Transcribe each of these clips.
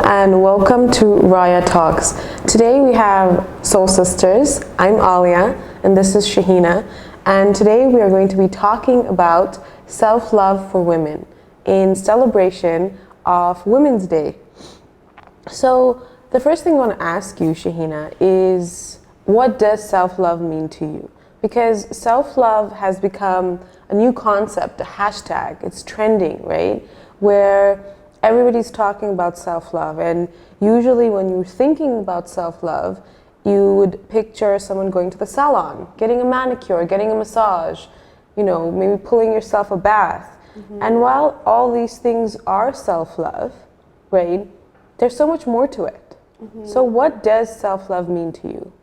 and welcome to Raya Talks. Today we have Soul Sisters. I'm Aaliyah and this is Shaheena, and today we are going to be talking about self-love for women in celebration of Women's Day. So the first thing I want to ask you, Shaheena, is what does self-love mean to you? Because self-love has become a new concept, a hashtag. It's trending, right? Where everybody's talking about self-love, and usually when you're thinking about self-love, you would picture someone going to the salon, getting a manicure, getting a massage, maybe pulling yourself a bath. And while all these things are self-love, right, there's so much more to it. So what does self-love mean to you?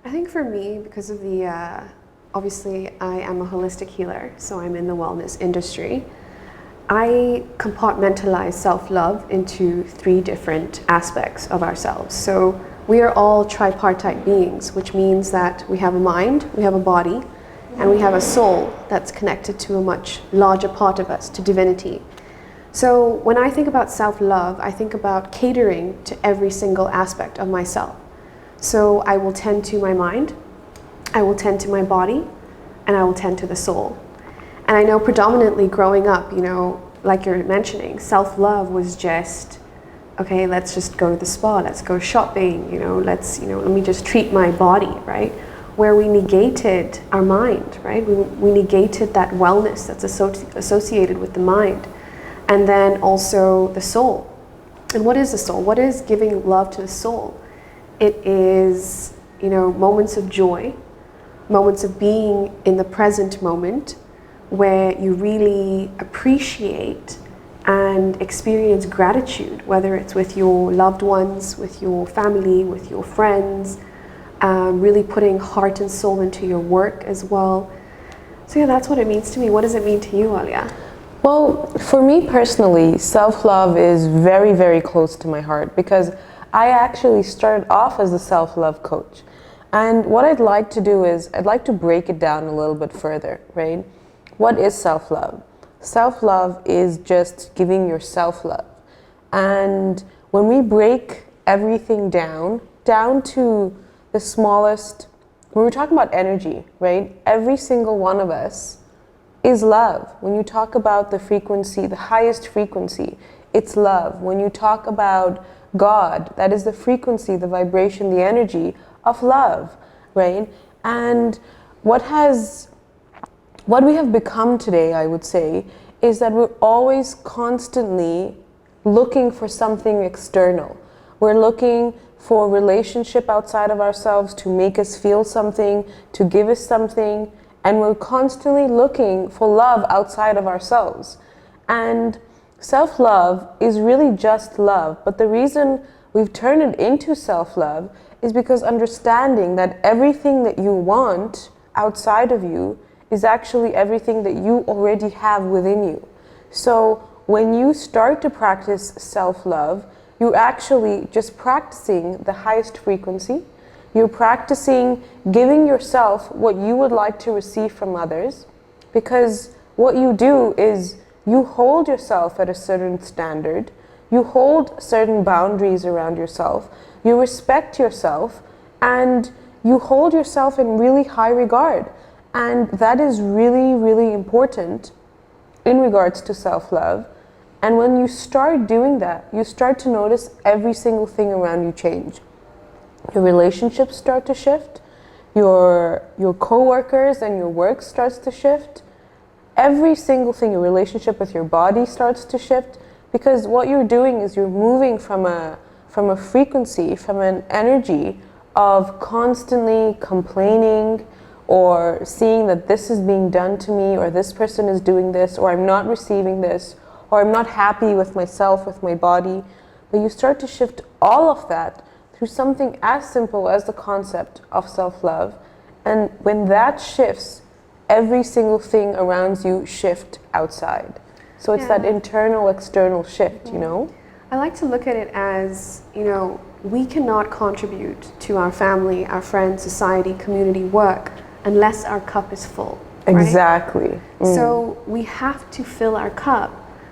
I think for me, because of the, obviously I am a holistic healer, so I'm in the wellness industry. I compartmentalize self-love into 3 different aspects of ourselves. So we are all tripartite beings, which means that we have a mind, we have a body, and we have a soul that's connected to a much larger part of us, to divinity. So when I think about self-love, I think about catering to every single aspect of myself. So I will tend to my mind, I will tend to my body, and I will tend to the soul. And I know predominantly growing up, like you're mentioning, self-love was just, okay, let's just go to the spa, let's go shopping, let me just treat my body, right? Where we negated our mind, right? We negated that wellness that's associated with the mind. And then also the soul. And what is the soul? What is giving love to the soul? It is, moments of joy, moments of being in the present moment, where you really appreciate and experience gratitude, whether it's with your loved ones, with your family, with your friends, really putting heart and soul into your work as well. So yeah, that's what it means to me. What does it mean to you, Aaliyah? Well, for me personally, self-love is very, very close to my heart because I actually started off as a self-love coach. And what I'd like to do is I'd like to break it down a little bit further, right? What is self-love? Self-love is just giving yourself love. And when we break everything down to the smallest, when we're talking about energy, right? Every single one of us is love. When you talk about the frequency, the highest frequency, it's love. When you talk about God, that is the frequency, the vibration, the energy of love, right? And what we have become today, I would say, is that we're always constantly looking for something external. We're looking for a relationship outside of ourselves to make us feel something, to give us something, and we're constantly looking for love outside of ourselves. And self-love is really just love, but the reason we've turned it into self-love is because understanding that everything that you want outside of you is actually everything that you already have within you. So when you start to practice self-love, you're actually just practicing the highest frequency. You're practicing giving yourself what you would like to receive from others, because what you do is you hold yourself at a certain standard, you hold certain boundaries around yourself, you respect yourself, and you hold yourself in really high regard. And that is really, really important in regards to self-love. And when you start doing that, you start to notice every single thing around you change. Your relationships start to shift, your co-workers and your work starts to shift. Every single thing, your relationship with your body starts to shift, because what you're doing is you're moving from a frequency, from an energy of constantly complaining, or seeing that this is being done to me, or this person is doing this, or I'm not receiving this, or I'm not happy with myself, with my body. But you start to shift all of that through something as simple as the concept of self-love. And when that shifts, every single thing around you shift outside. So it's that internal, external shift, I like to look at it as, we cannot contribute to our family, our friends, society, community, work, unless our cup is full. Right? Exactly. So we have to fill our cup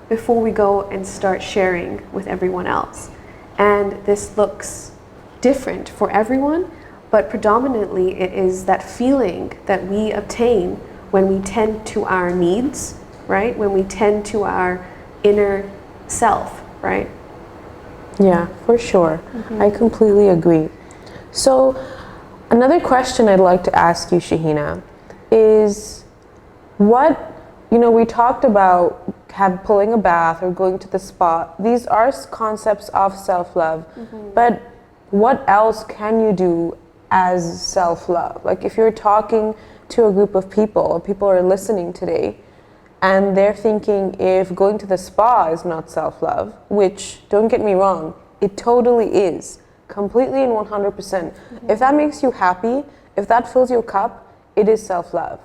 before we go and start sharing with everyone else. And this looks different for everyone, but predominantly it is that feeling that we obtain when we tend to our needs, right? When we tend to our inner self, right? Yeah, for sure. I completely agree. So another question I'd like to ask you, Shaheena, is what, we talked about pulling a bath or going to the spa. These are concepts of self-love, but what else can you do as self-love? Like if you're talking to a group of people, or people are listening today, and they're thinking if going to the spa is not self-love, which, don't get me wrong, it totally is, completely and 100%. If that makes you happy, if that fills your cup, it is self-love.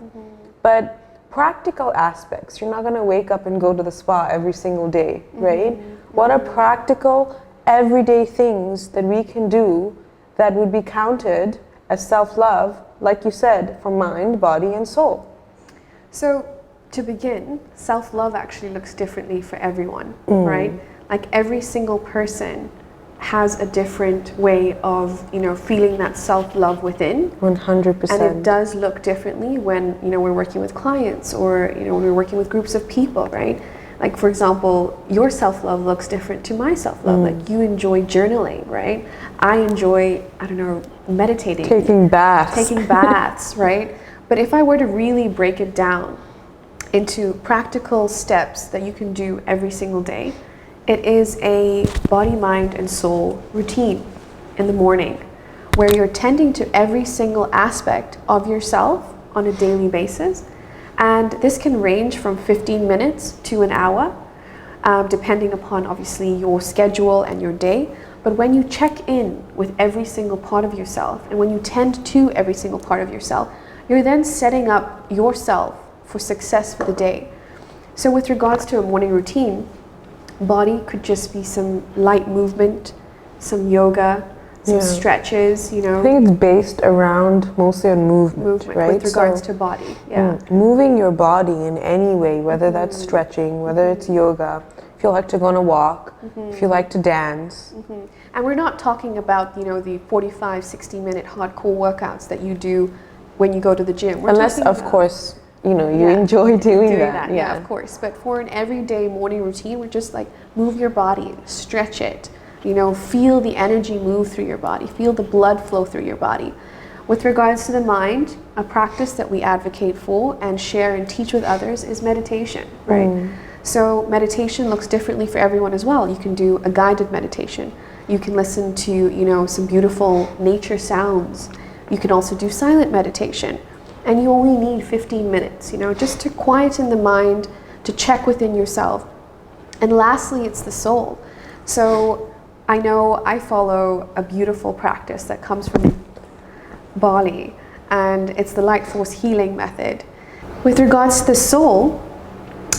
But practical aspects, you're not going to wake up and go to the spa every single day, right? What are practical, everyday things that we can do that would be counted as self-love, like you said, for mind, body, and soul? So, to begin, self-love actually looks differently for everyone, right? Like every single person has a different way of, feeling that self-love within. 100%. And it does look differently when, we're working with clients or, when we're working with groups of people, right? Like, for example, your self-love looks different to my self-love. Like, you enjoy journaling, right? I enjoy, meditating. Taking baths. Right? But if I were to really break it down into practical steps that you can do every single day, it is a body, mind, and soul routine in the morning where you're tending to every single aspect of yourself on a daily basis. And this can range from 15 minutes to an hour, depending upon obviously your schedule and your day. But when you check in with every single part of yourself and when you tend to every single part of yourself, you're then setting up yourself for success for the day. So with regards to a morning routine, body could just be some light movement, some yoga, some stretches, I think it's based around mostly on movement, right? With regards to body, moving your body in any way, whether that's stretching, whether it's yoga, if you like to go on a walk, if you like to dance. And we're not talking about, the 45, 60-minute hardcore workouts that you do when you go to the gym. Unless, of course, you enjoy doing that. Yeah, of course. But for an everyday morning routine, we're just like, move your body, stretch it, feel the energy move through your body, feel the blood flow through your body. With regards to the mind, a practice that we advocate for and share and teach with others is meditation, right? So meditation looks differently for everyone as well. You can do a guided meditation. You can listen to, some beautiful nature sounds. You can also do silent meditation. And you only need 15 minutes, just to quieten the mind, to check within yourself. And lastly, it's the soul. So I know I follow a beautiful practice that comes from Bali, and it's the light force healing method. With regards to the soul,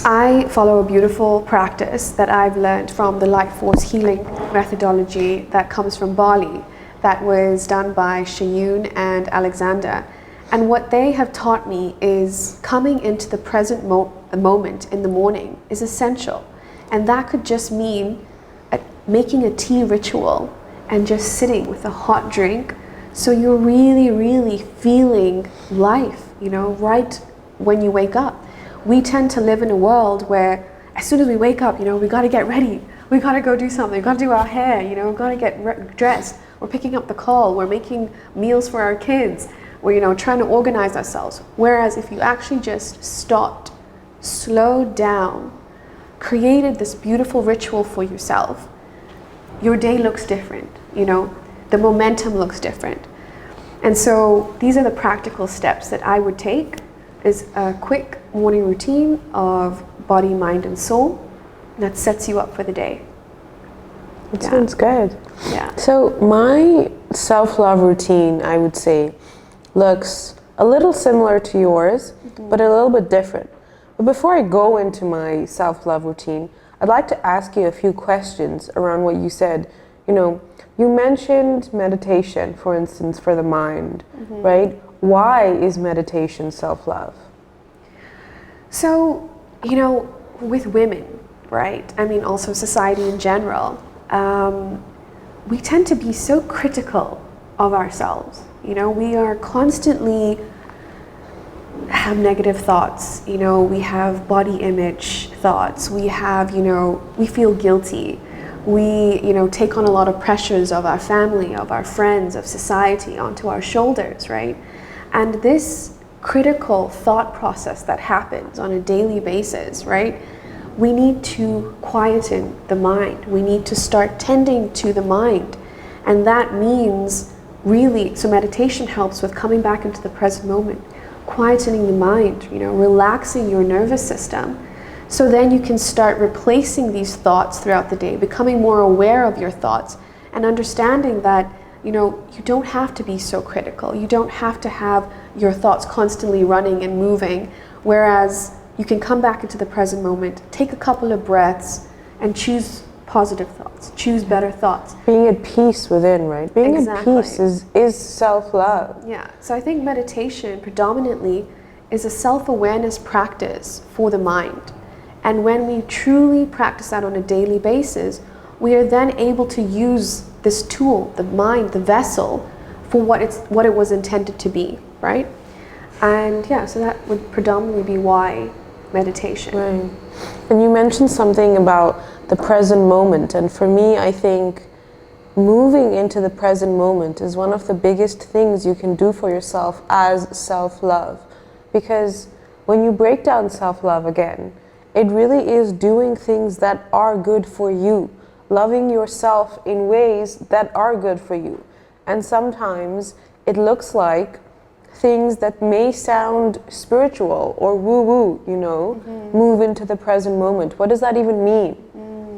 I follow a beautiful practice that I've learned from the light force healing methodology that comes from Bali, that was done by Shaheena and Alexander. And what they have taught me is coming into the present moment in the morning is essential. And that could just mean making a tea ritual and just sitting with a hot drink. So you're really, really feeling life, right when you wake up. We tend to live in a world where as soon as we wake up, we got to get ready. We got to go do something. We got to do our hair, we got to get dressed. We're picking up the call. We're making meals for our kids. We're, trying to organize ourselves. Whereas if you actually just stopped, slowed down, created this beautiful ritual for yourself, your day looks different, the momentum looks different. And so these are the practical steps that I would take, is a quick morning routine of body, mind, and soul that sets you up for the day. That sounds good. Yeah. So my self-love routine, I would say, looks a little similar to yours, but a little bit different. But before I go into my self-love routine, I'd like to ask you a few questions around what you said. You mentioned meditation, for instance, for the mind, right? Why is meditation self-love? So, with women, right? I mean, also society in general, we tend to be so critical of ourselves. You know, we are constantly have negative thoughts. You know, we have body image thoughts. We have, you know, we feel guilty. We, you know, take on a lot of pressures of our family, of our friends, of society onto our shoulders, right? And this critical thought process that happens on a daily basis, right? We need to quieten the mind. We need to start tending to the mind. And that means really, so meditation helps with coming back into the present moment, quietening the mind, you know, relaxing your nervous system. So then you can start replacing these thoughts throughout the day, becoming more aware of your thoughts and understanding that, you know, you don't have to be so critical. You don't have to have your thoughts constantly running and moving, whereas you can come back into the present moment, take a couple of breaths and choose positive thoughts, choose better thoughts. Being at peace within, right? Being Exactly. at peace is self-love. Yeah, so I think meditation predominantly is a self-awareness practice for the mind. And when we truly practice that on a daily basis, we are then able to use this tool, the mind, the vessel, for what it was intended to be, right? And yeah, so that would predominantly be why meditation. Right. And you mentioned something about the present moment, and for me, I think moving into the present moment is one of the biggest things you can do for yourself as self-love. Because when you break down self-love again, it really is doing things that are good for you, loving yourself in ways that are good for you. And sometimes it looks like things that may sound spiritual or woo-woo, you know, move into the present moment. What does that even mean,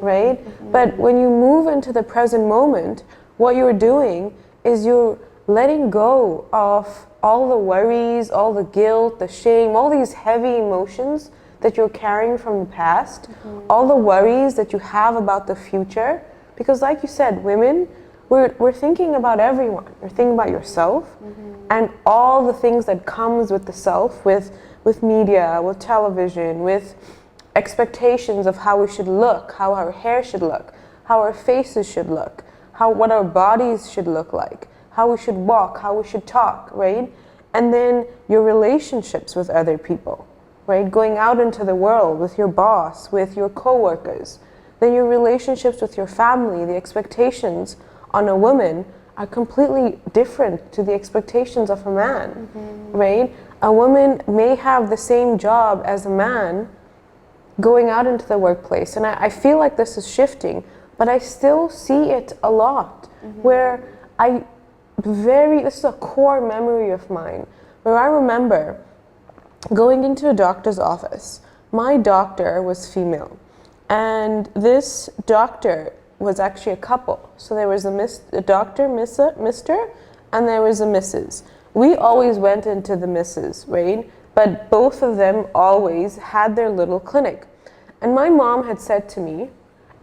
right? But when you move into the present moment, what you're doing is you're letting go of all the worries, all the guilt, the shame, all these heavy emotions that you're carrying from the past, all the worries that you have about the future. Because like you said, women, we're thinking about everyone. You're thinking about yourself and all the things that comes with the self, with media, with television, with expectations of how we should look, how our hair should look, how our faces should look, what our bodies should look like, how we should walk, how we should talk, right? And then your relationships with other people, right? Going out into the world with your boss, with your coworkers. Then your relationships with your family, the expectations on a woman are completely different to the expectations of a man, right? A woman may have the same job as a man going out into the workplace. And I feel like this is shifting, but I still see it a lot where this is a core memory of mine, where I remember going into a doctor's office. My doctor was female, and this doctor was actually a couple. So there was a doctor, Mr., and there was a Mrs. We always went into the Mrs., right? But both of them always had their little clinic. And my mom had said to me,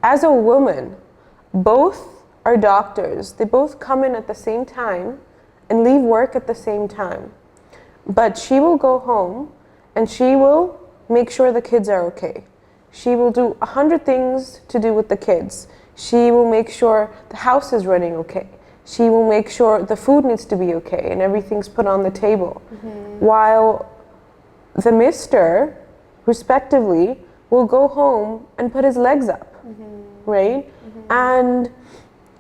as a woman, both are doctors. They both come in at the same time and leave work at the same time. But she will go home and she will make sure the kids are okay. She will do 100 things to do with the kids. She will make sure the house is running okay. She will make sure the food needs to be okay and everything's put on the table. While the Mr., respectively, will go home and put his legs up, right? And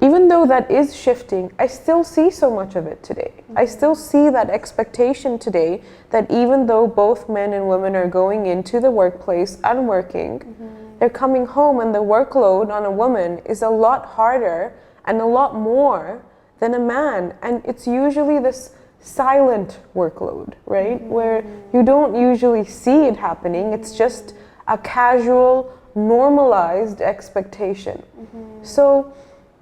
even though that is shifting, I still see so much of it today. I still see that expectation today that even though both men and women are going into the workplace and working, they're coming home and the workload on a woman is a lot harder and a lot more than a man. And it's usually this silent workload, right? Where you don't usually see it happening. It's just a casual, normalized expectation. So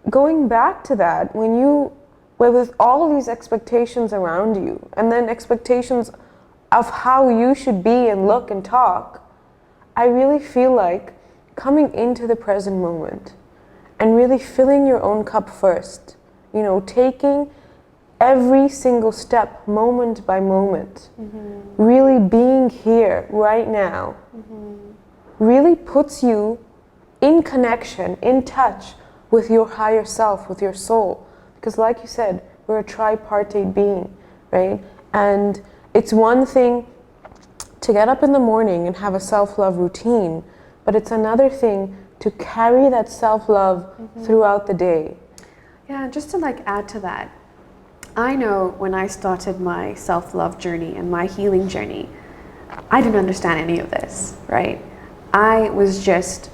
going back to that, with all these expectations around you, and then expectations of how you should be and look and talk, I really feel like coming into the present moment and really filling your own cup first, you know, taking every single step moment by moment, really being here right now, really puts you in connection, in touch with your higher self, with your soul. Because like you said, we're a tripartite being, right? And it's one thing to get up in the morning and have a self-love routine, but it's another thing to carry that self-love throughout the day. Yeah, just to like add to that, I know when I started my self-love journey and my healing journey, I didn't understand any of this, right? I was just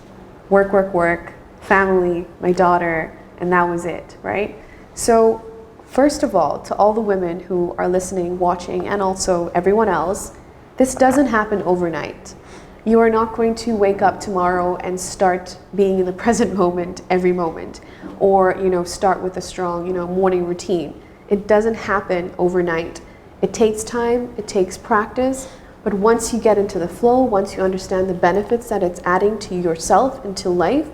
work, work, work, family, my daughter, and that was it, right? So first of all, to all the women who are listening, watching, and also everyone else, this doesn't happen overnight. You are not going to wake up tomorrow and start being in the present moment every moment, or start with a strong morning routine. It doesn't happen overnight. It takes time, it takes practice, but once you get into the flow, once you understand the benefits that it's adding to yourself and to life,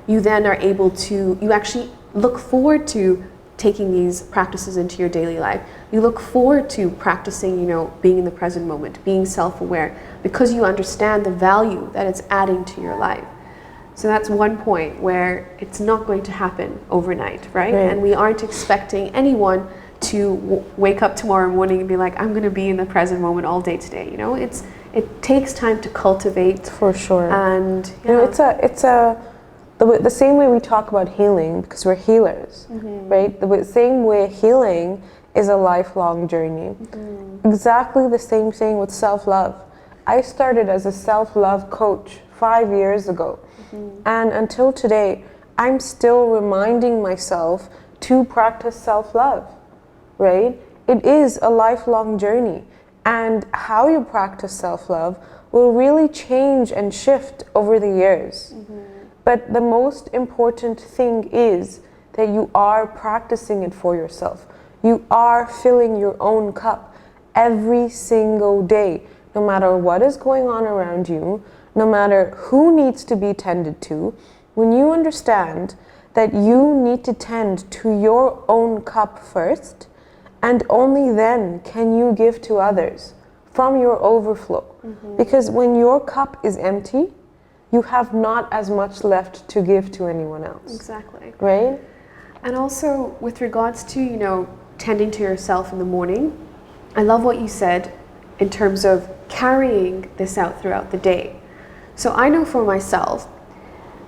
you then are able to, you actually look forward to taking these practices into your daily life. You look forward to practicing, being in the present moment, being self-aware, because you understand the value that it's adding to your life. So that's one point where it's not going to happen overnight, right? And we aren't expecting anyone to wake up tomorrow morning and be like, I'm going to be in the present moment all day today. It takes time to cultivate. For sure. And it's the same way we talk about healing, because we're healers, right? The same way healing is a lifelong journey. Exactly the same thing with self-love. I started as a self-love coach 5 years ago. And until today, I'm still reminding myself to practice self-love, right? It is a lifelong journey. And how you practice self-love will really change and shift over the years. But the most important thing is that you are practicing it for yourself. You are filling your own cup every single day, no matter what is going on around you, no matter who needs to be tended to. When you understand that you need to tend to your own cup first, and only then can you give to others from your overflow. Because when your cup is empty, you have not as much left to give to anyone else. Exactly. Right? And also with regards to, tending to yourself in the morning, I love what you said in terms of carrying this out throughout the day. So I know for myself,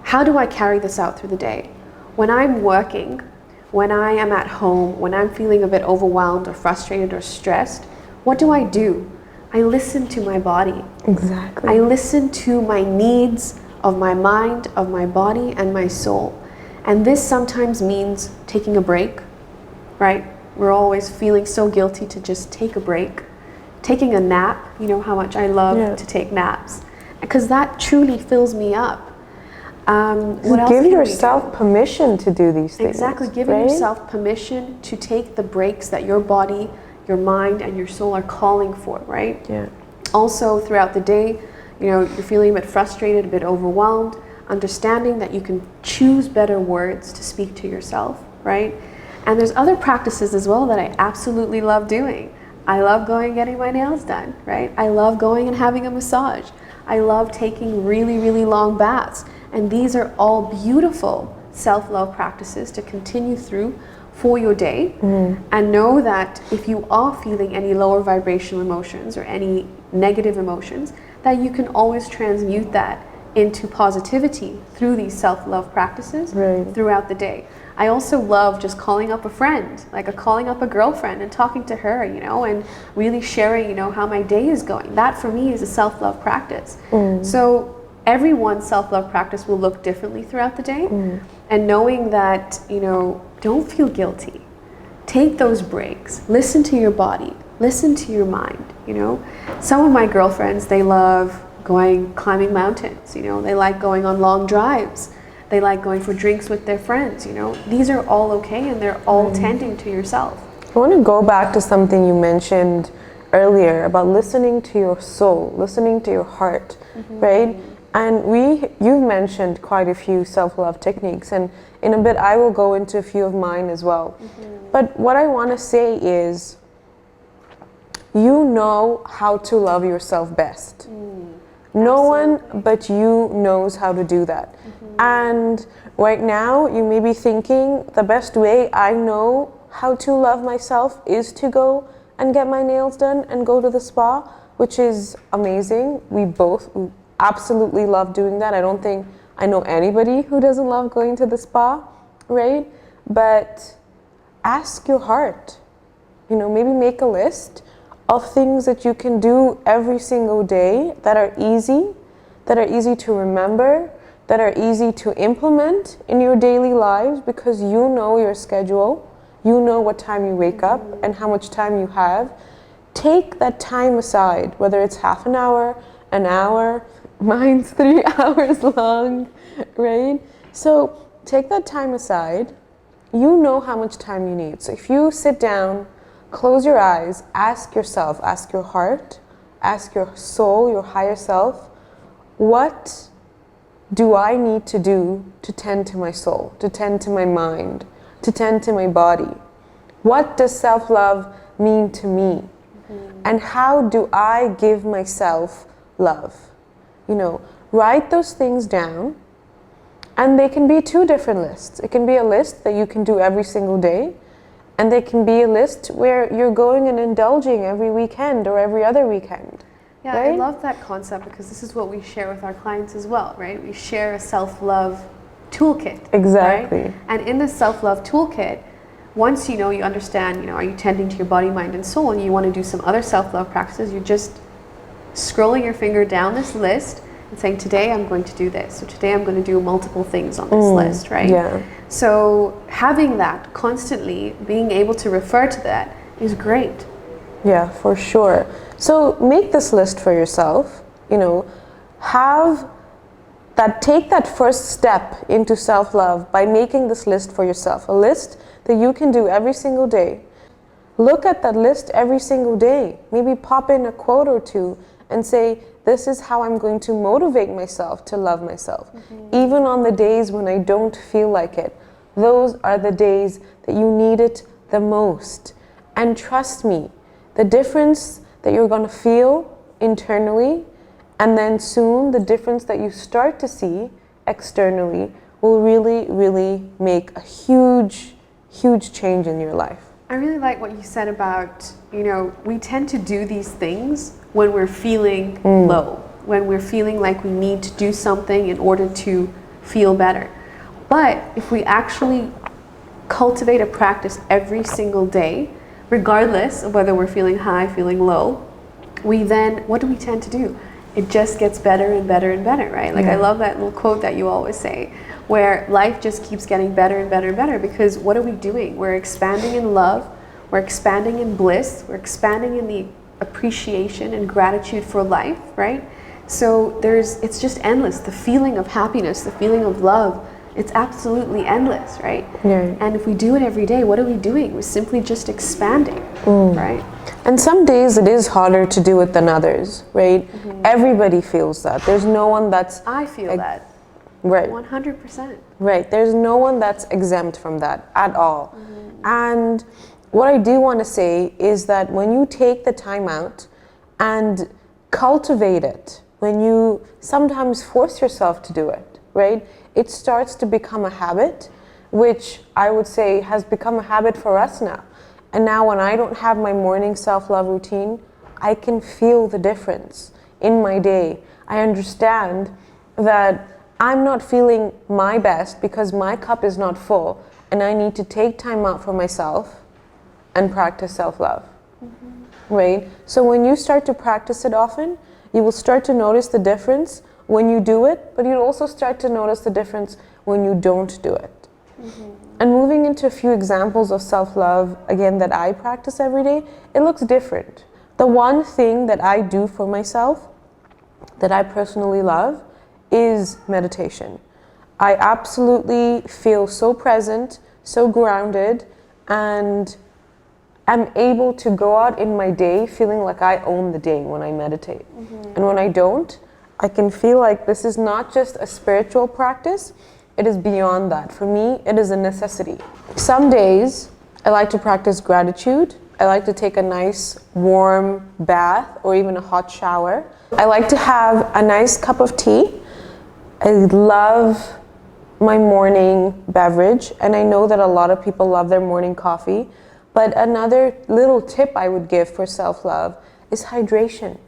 how do I carry this out through the day? When I'm working, when I am at home, when I'm feeling a bit overwhelmed or frustrated or stressed, what do? I listen to my body. Exactly. I listen to my needs of my mind, of my body, and my soul. And this sometimes means taking a break, right? We're always feeling so guilty to just take a break. Taking a nap, you know how much I love to take naps, because that truly fills me up. What else give can yourself permission to do these things. Exactly, giving yourself permission to take the breaks that your body, your mind, and your soul are calling for, right? Yeah. Also, throughout the day, you're feeling a bit frustrated, a bit overwhelmed, understanding that you can choose better words to speak to yourself, right? And there's other practices as well that I absolutely love doing. I love going and getting my nails done, right? I love going and having a massage. I love taking really, really long baths. And these are all beautiful self-love practices to continue through for your day. And know that if you are feeling any lower vibrational emotions or any negative emotions, that you can always transmute that into positivity through these self-love practices throughout the day. I also love just calling up a friend, calling up a girlfriend and talking to her, and really sharing, how my day is going. That for me is a self-love practice. So everyone's self-love practice will look differently throughout the day. And knowing that, don't feel guilty. Take those breaks. Listen to your body. Listen to your mind, Some of my girlfriends, they love climbing mountains, They like going on long drives. They like going for drinks with their friends, These are all okay, and they're all tending to yourself. I want to go back to something you mentioned earlier about listening to your soul, listening to your heart, right? And you've mentioned quite a few self-love techniques, and in a bit I will go into a few of mine as well. But what I want to say is, you know how to love yourself best. No one Absolutely. but you knows how to do that. And right now, you may be thinking the best way I know how to love myself is to go and get my nails done and go to the spa, which is amazing. We both absolutely love doing that. I don't think I know anybody who doesn't love going to the spa, right? But ask your heart. You know, maybe make a list of things that you can do every single day that are easy to remember, that are easy to implement in your daily lives, because you know your schedule, you know what time you wake up and how much time you have. Take that time aside, whether it's half an hour, mine's 3 hours long, right? So take that time aside. You know how much time you need. So if you sit down, close your eyes, ask yourself, ask your heart, ask your soul, your higher self, what do I need to do to tend to my soul, to tend to my mind, to tend to my body? What does self-love mean to me? And how do I give myself love? You know, write those things down, and they can be 2 different lists. It can be a list that you can do every single day, and there can be a list where you're going and indulging every weekend or every other weekend. Yeah, right? I love that concept because this is what we share with our clients as well, right? We share a self-love toolkit. Exactly. Right? And in the self-love toolkit, once you understand, are you tending to your body, mind, and soul, and you want to do some other self-love practices, you're just scrolling your finger down this list and saying, today I'm going to do this. So today I'm going to do multiple things on this list, right? Yeah. So having that constantly, being able to refer to that is great. Yeah, for sure. So make this list for yourself, take that first step into self-love by making this list for yourself, a list that you can do every single day. Look at that list every single day. Maybe pop in a quote or 2 and say, this is how I'm going to motivate myself to love myself. Even on the days when I don't feel like it. Those are the days that you need it the most. And trust me, the difference that you're going to feel internally, and then soon the difference that you start to see externally, will really, really make a huge, huge change in your life. I really like what you said about, we tend to do these things when we're feeling low, when we're feeling like we need to do something in order to feel better. But if we actually cultivate a practice every single day, regardless of whether we're feeling high, feeling low, what do we tend to do? It just gets better and better and better, right? Like, I love that little quote that you always say, where life just keeps getting better and better and better, because what are we doing? We're expanding in love, we're expanding in bliss, we're expanding in the appreciation and gratitude for life, right? So it's just endless. The feeling of happiness, the feeling of love, it's absolutely endless, right? Yeah. And if we do it every day, what are we doing? We're simply just expanding, right? And some days it is harder to do it than others, right? Everybody feels that. There's no one that's... I feel that. Right. 100%. Right. There's no one that's exempt from that at all. And what I do want to say is that when you take the time out and cultivate it, when you sometimes force yourself to do it, right? It starts to become a habit, which I would say has become a habit for us now. And now when I don't have my morning self-love routine, I can feel the difference in my day. I understand that I'm not feeling my best because my cup is not full, and I need to take time out for myself and practice self-love, right? So when you start to practice it often, you will start to notice the difference when you do it, but you'll also start to notice the difference when you don't do it. And moving into a few examples of self-love, again, that I practice every day, it looks different. The one thing that I do for myself, that I personally love, is meditation. I absolutely feel so present, so grounded, and I'm able to go out in my day feeling like I own the day when I meditate. And when I don't, I can feel like this is not just a spiritual practice, it is beyond that. For me, it is a necessity. Some days, I like to practice gratitude. I like to take a nice warm bath or even a hot shower I like to have a nice cup of tea. I love my morning beverage, and I know that a lot of people love their morning coffee. But another little tip I would give for self-love is hydration.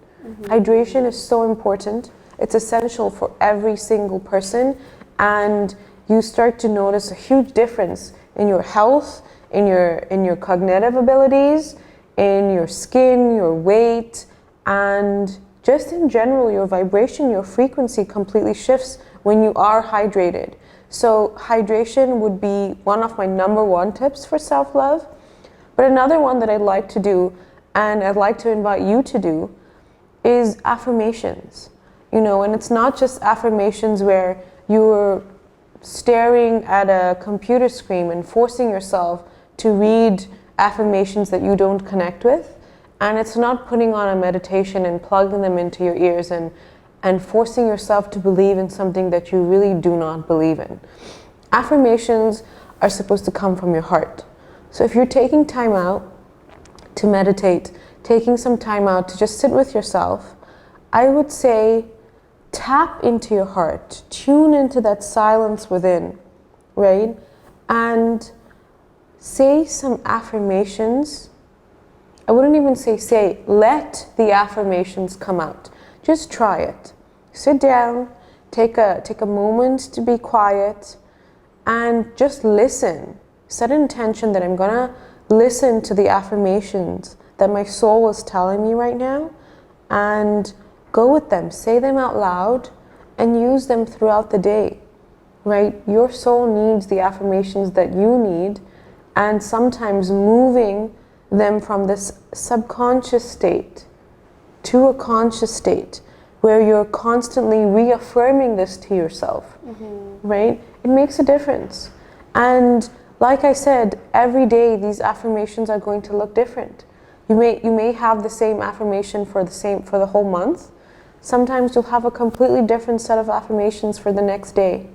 Hydration is so important. It's essential for every single person, and you start to notice a huge difference in your health, in your cognitive abilities, in your skin, your weight, and just in general, your vibration, your frequency completely shifts when you are hydrated. So hydration would be one of my number one tips for self-love. But another one that I'd like to do, and I'd like to invite you to do, is affirmations. You know, and it's not just affirmations where you're staring at a computer screen and forcing yourself to read affirmations that you don't connect with. And it's not putting on a meditation and plugging them into your ears and forcing yourself to believe in something that you really do not believe in. Affirmations are supposed to come from your heart. So if you're taking time out to meditate, taking some time out to just sit with yourself, I would say tap into your heart, tune into that silence within, right? And say some affirmations. I wouldn't even say, let the affirmations come out. Just try it. Sit down, take a moment to be quiet, and just listen. Set an intention that I'm gonna listen to the affirmations that my soul is telling me right now, and go with them. Say them out loud and use them throughout the day, right? Your soul needs the affirmations that you need, and sometimes moving them from this subconscious state to a conscious state where you're constantly reaffirming this to yourself, right? It makes a difference. And like I said, every day these affirmations are going to look different. You may have the same affirmation for the whole month. Sometimes you'll have a completely different set of affirmations for the next day,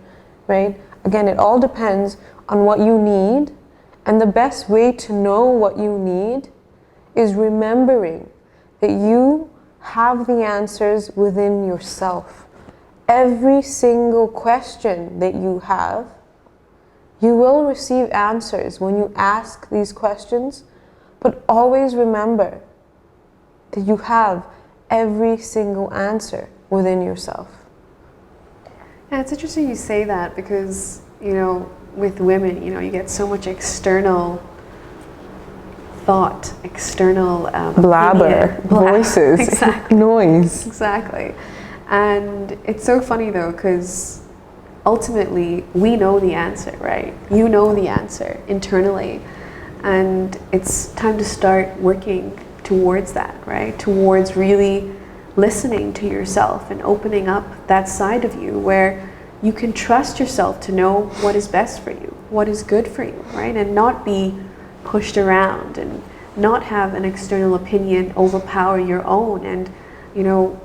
right? Again, it all depends on what you need, and the best way to know what you need is remembering that you have the answers within yourself. Every single question that you have, you will receive answers when you ask these questions, but always remember that you have every single answer within yourself. Yeah, it's interesting you say that because, you know, with women, you know, you get so much external thought, external Blabber, voices, exactly. noise. Exactly. And it's so funny though, because ultimately we know the answer, right? You know the answer internally. And it's time to start working towards that, right? Towards really listening to yourself and opening up that side of you where you can trust yourself to know what is best for you, what is good for you, right? And not be pushed around and not have an external opinion overpower your own. And, you know,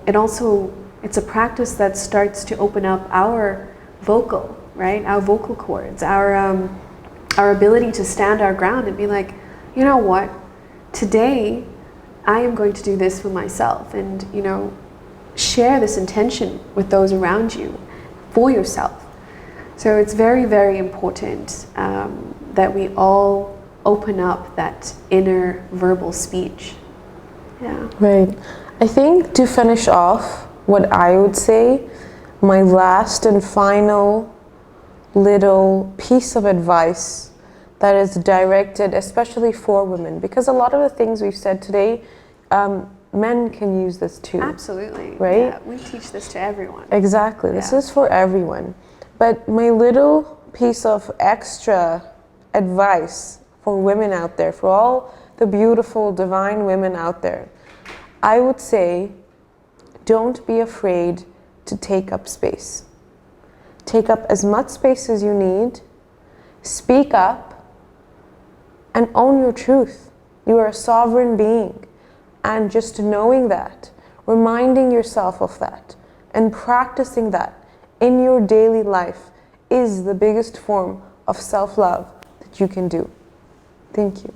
it's a practice that starts to open up our vocal, right? Our vocal cords, our ability to stand our ground and be like, you know what, today I am going to do this for myself, and, you know, share this intention with those around you for yourself. So it's very, very important that we all open up that inner verbal speech. Yeah. Right. I think to finish off, what I would say, my last and final little piece of advice that is directed especially for women, because a lot of the things we've said today, men can use this too. Absolutely. Right? Yeah, we teach this to everyone. Exactly. This is for everyone. But my little piece of extra advice for women out there, for all the beautiful, divine women out there, I would say, don't be afraid to take up space. Take up as much space as you need. Speak up and own your truth. You are a sovereign being. And just knowing that, reminding yourself of that, and practicing that in your daily life is the biggest form of self-love that you can do. Thank you.